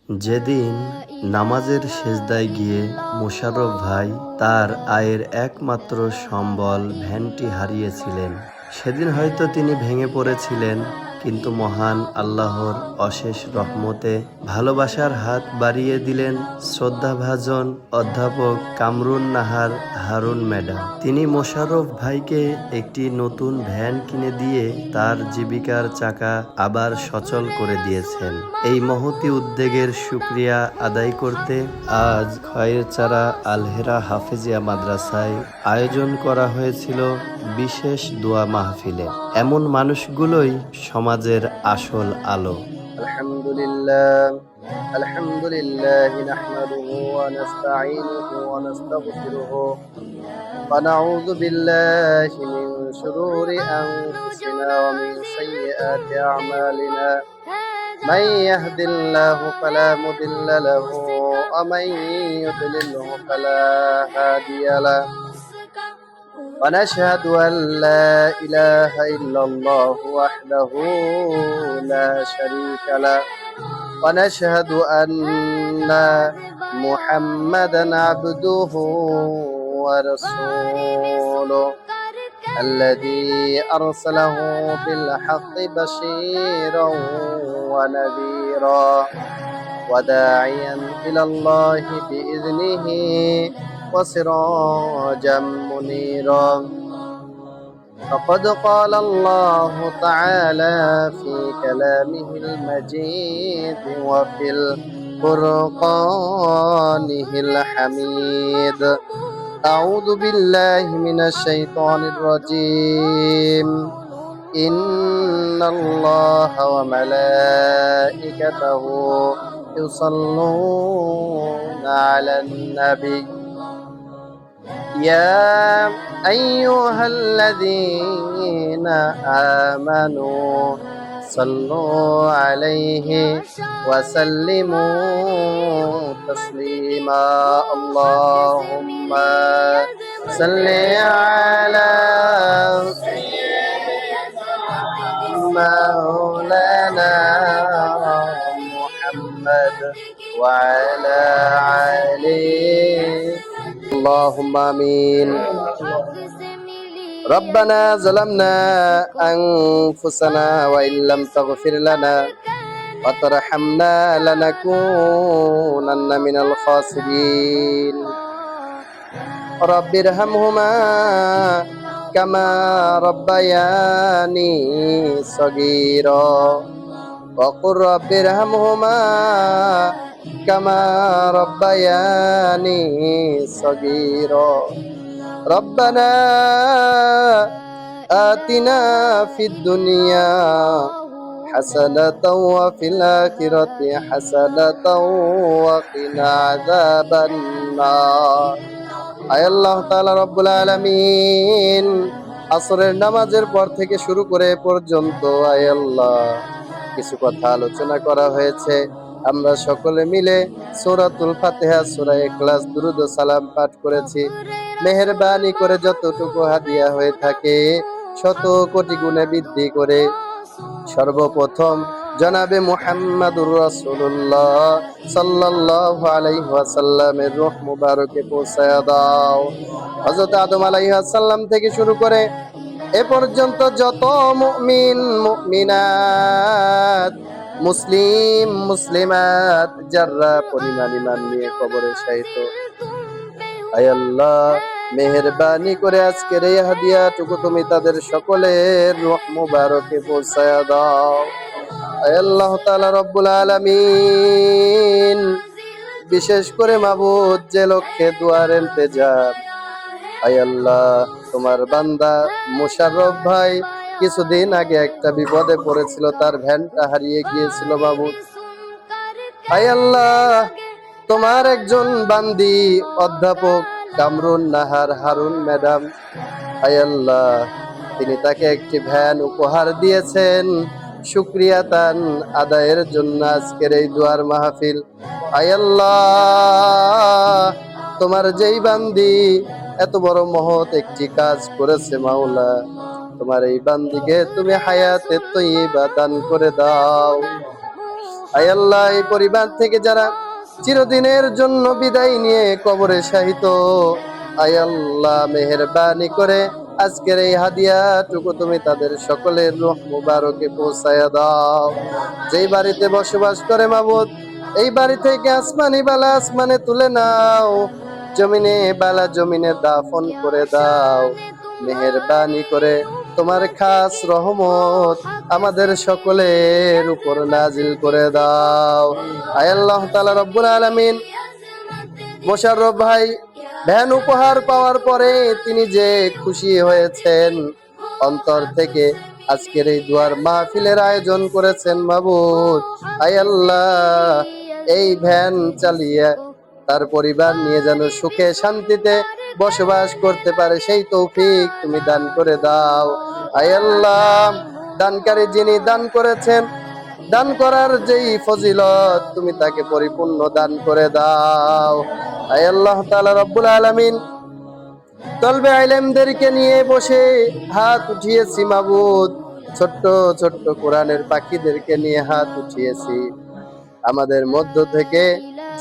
যেদিন নামাজের সেজদায় গিয়ে মোশাররফ ভাই তার আয়ের একমাত্র সম্বল ভ্যানটি হারিয়েছিলেন, সেদিন হয়তো তিনি ভেঙে পড়েছিলেন, কিন্তু মহান আল্লাহর অশেষ রহমতে ভালোবাসার হাত বাড়িয়ে দিলেন শ্রদ্ধাভাজন অধ্যাপক কামরুন নাহার হারুন ম্যাডাম। তিনি মোশাররফ ভাইকে একটি নতুন ভ্যান কিনে দিয়ে তার জীবিকার চাকা আবার সচল করে দিয়েছেন। এই মহতি উদ্যোগের শুকরিয়া আদায় করতে আজ খয়েরচারা আলহেরা হাফেজিয়া মাদ্রাসায় আয়োজন করা হয়েছিল বিশেষ দোয়া মাহফিলের। এমন মানুষগুলোই সমাজের আসল আলো। আলহামদুলিল্লাহ নাহমাদুহু ওয়া নাস্তাঈনুহু ওয়া নাস্তাগফিরুহু ওয়া নাউযু বিল্লাহি মিন শুরুরি আনফুসিনা ওয়া মিন সাইয়্যাতি আ'মালিনা মান ইয়াহদিল্লাহু ফালা মুদিল্লা লাহু ওয়া মান ইউদ্লিলহু ফালা হাদিয়া লাহু ونشهد أن لا إله إلا الله وحده لا شريك له ونشهد أن محمدا عبده ورسوله الذي أرسله بالحق بشيرا ونذيرا وداعيا إلى الله بإذنه وسراجا منيرا. فقد قال الله تعالى في كلامه المجيد وفي الفرقانه الحميد. أعوذ بالله من الشيطان الرجيم. إن الله وملائكته يصلون على النبي يا أيها الذين آمنوا صلوا عليه وسلموا تسليما. اللهم صل على مولانا محمد وعلى آله اللهم آمين. ربنا ظلمنا أنفسنا وإن لم تغفر لنا وترحمنا لنكونن من الخاسرين. رب ارحمهما كما ربياني صغيرا وقل رب ارحمهما كما ربياني صغيرا. ربنا آتنا في الدنيا حسنة وفي الآخرة حسنة وقنا عذاب النار. আয় আল্লাহ তাআলা রব্বুল আলামিন, আসরের নামাজের পর থেকে শুরু করে পর্যন্ত আয় আল্লাহ কিছু কথা আলোচনা করা হয়েছে। আমরা সকলে মিলে সূরাতুল ফাতিহা, সূরা ইখলাস, দুরূদ ও সালাম পাঠ করেছি। মেহেরবানি করে যতটুকু হাদিয়া হয়ে থাকে শত কোটি গুণে বৃদ্ধি করে সর্বপ্রথম জনাবে মুহাম্মাদুর রাসূলুল্লাহ সাল্লাল্লাহু আলাইহি ওয়াসাল্লামের রূহ মুবারকে পৌঁছায়া দাও। হযরত আদম আলাইহিস সালাম থেকে শুরু করে এ পর্যন্ত যত মুমিন মুমিনাত মুসলিম মুসলিমাত যারা পরিমাণ ঈমান নিয়ে কবরে শায়িত, আয় আল্লাহ মেহেরবানি করে আজকের এই হাদিয়াটুকু তুমি তাদের সকলের রূহ মুবারকে পৌঁছায়া দাও। আয় আল্লাহ তাআলা রব্বুল আলামিন, বিশেষ করে মাবুদ যে লক্ষ্যে দুয়ার ইলতিজাম, আয় আল্লাহ তোমার বান্দা মোশাররফ ভাই কিছুদিন আগে একটা বিপদে পড়েছিল, তার ভ্যানটা হারিয়ে গিয়েছিল মাবুদ। আয় আল্লাহ তোমার একজন বান্দি অধ্যাপক কামরুন নাহার হারুন ম্যাডাম, আয় আল্লাহ তিনি তাকে একটি ভ্যান উপহার দিয়েছেন। শুকরিয়া তান আদায়ের জন্য আজকের এই দুয়ার মাহফিল। আয় আল্লাহ তোমার যেই বান্দি এত বড় মহৎ একটি কাজ করেছে মাওলা, তোমার এই বান্দিকে তুমি হায়াতে তৈয়বা দান করে দাও। আয় আল্লাহ, এই পরিবার থেকে যারা চিরদিনের জন্য বিদায় নিয়ে কবরে শায়িত, আয় আল্লাহ মেহেরবানি করে আজকের এই হাদিয়াটুকু তুমি তাদের সকলের রূহ মুবারকে পৌঁছায়া দাও। যেই বাড়িতে বসবাস করে মাবুদ, এই বাড়ি থেকে আসমানি বালা আসমানে তুলে নাও, জমিনে বালা জমিনে দাফন করে দাও। মেহেরবানি করে তোমার খাস রহমত আমাদের সকলের উপর নাজিল করে দাও। আয় আল্লাহ তাআলা রব্বুল আলামিন, মোশাররফ ভাই ভ্যান উপহার পাওয়ার পরে তিনি যে খুশি হয়েছেন অন্তর থেকে, আজকের এই দুয়ার মাহফিলের আয়োজন করেছেন মাবুদ। আয় আল্লাহ, এই ভ্যান চালিয়ে তার পরিবার নিয়ে যেন সুখে শান্তিতে বসবাস করতে পারে সেই তৌফিক তুমি দান করে দাও। আয় আল্লাহ, দানকারী যিনি দান করেছেন, দান করার যেই ফজিলত তুমি তাকে পরিপূর্ণ দান করে দাও। আয় আল্লাহ তাআলা রব্বুল আলামিন, তলবে আলেমদেরকে নিয়ে বসে হাত উঠিয়েছি মাবুদ, ছোট্ট ছোট্ট কোরআনের পাখিদেরকে নিয়ে হাত উঠিয়েছি। আমাদের মধ্য থেকে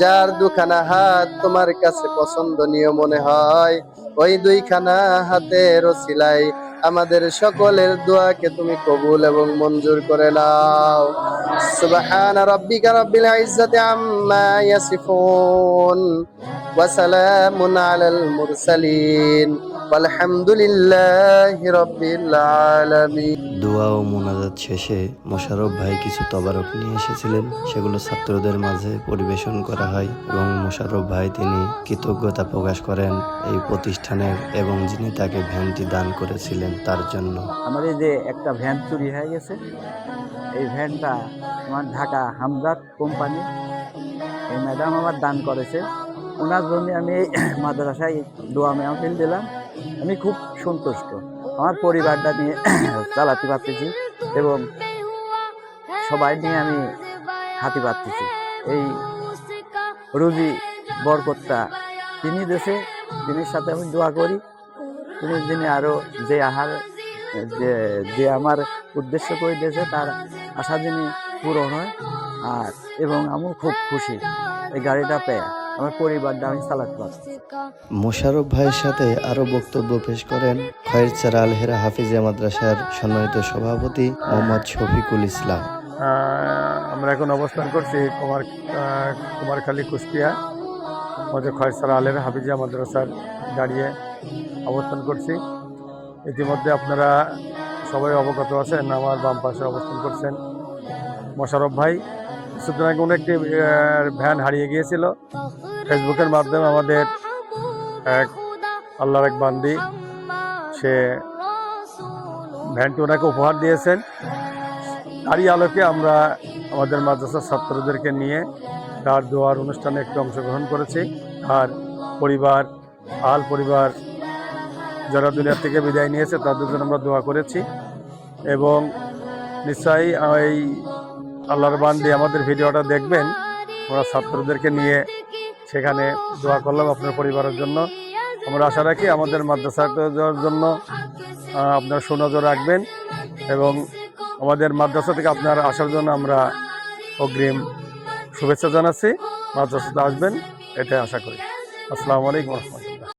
যার দুখানা হাত তোমার কাছে পছন্দনীয় মনে হয়, ওই দুইখানা হাতের ওসিলায় আমাদের সকলের দোয়াকে তুমি কবুল এবং মঞ্জুর করে নাও। সুবহানা রাব্বিকা রাব্বিল ইজ্জাতি আম্মা ইয়াসিফুন ওয়া সালামুন আলাল মুরসালিন ওয়ালহামদুলিল্লাহি রাব্বিল আলামিন। দোয়া ও মোনাজাত শেষে মোশাররফ ভাই কিছু তবারক নিয়ে এসেছিলেন, সেগুলো ছাত্রদের মাঝে পরিবেশন করা হয় এবং মোশাররফ ভাই তিনি কৃতজ্ঞতা প্রকাশ করেন এই প্রতিষ্ঠানের এবং যিনি তাকে ভ্যানটি দান করেছিলেন তার জন্য। আমাদের যে একটা ভ্যান চুরি হয়ে গেছে, এই ভ্যানটা আমার ঢাকা হামদাদ কোম্পানি, এই ম্যাডাম আমার দান করেছে। ওনার জন্য আমি এই মাদ্রাসায় দোয়া মাহফিল দিলাম। আমি খুব সন্তুষ্ট, আমার পরিবারটা নিয়ে চালাতে পারতেছি এবং সবাই নিয়ে আমি হাতে পারতেছি। এই রুজি বরকতটা তিনি দেশে, তিনির সাথে আমি দোয়া করি, তিনি যিনি আরও যে যে আমার উদ্দেশ্য করে দিয়েছে তার আশা যিনি পূরণ হয়। আর এবং আমিও খুব খুশি এই গাড়িটা পেয়ে, আমার পরিবারটা আমি চালাতে পারছি। মোশাররফ ভাইয়ের সাথে আরো বক্তব্য পেশ করেন খয়েরচারা আল হেরা হাফিজিয়া মাদ্রাসার সম্মানিত সভাপতি মোহাম্মদ শফিকুল ইসলাম। আমরা এখন অবস্থান করছি কুমারখালী কুষ্টিয়া মধ্যে খয়েরচারা আল হেরা হাফিজিয়া মাদ্রাসার দাঁড়িয়ে অবস্থান করছি। ইতিমধ্যে আপনারা সবাই অবগত আছেন, আমার বাম পাশে অবস্থান করছেন মোশাররফ ভাই। সুতরাং আগে উনি একটি ভ্যান হারিয়ে গিয়েছিল। ফেসবুকের মাধ্যমে আমাদের এক আল্লাহর এক বান্দি সে ভ্যানটি ওনাকে উপহার দিয়েছেন। তারই আলোকে আমরা আমাদের মাদ্রাসার ছাত্রদেরকে নিয়ে তার দোয়ার অনুষ্ঠানে একটু অংশগ্রহণ করেছি। আর পরিবার যারা দুনিয়া থেকে বিদায় নিয়েছে তাদের জন্য আমরা দোয়া করেছি এবং নিশ্চয়ই এই আল্লাহর বান্দি আমাদের ভিডিওটা দেখবেন। আমরা ছাত্রদেরকে নিয়ে সেখানে দোয়া করলাম আপনার পরিবারের জন্য। আমরা আশা রাখি আমাদের মাদ্রাসার জন্য আপনারা সুনজর রাখবেন এবং আমাদের মাদ্রাসা থেকে আপনার আসার জন্য আমরা অগ্রিম শুভেচ্ছা জানাচ্ছি। মাদ্রাসাতে আসবেন এটাই আশা করি। আসসালামু আলাইকুম ওয়া রাহমাতুল্লাহ।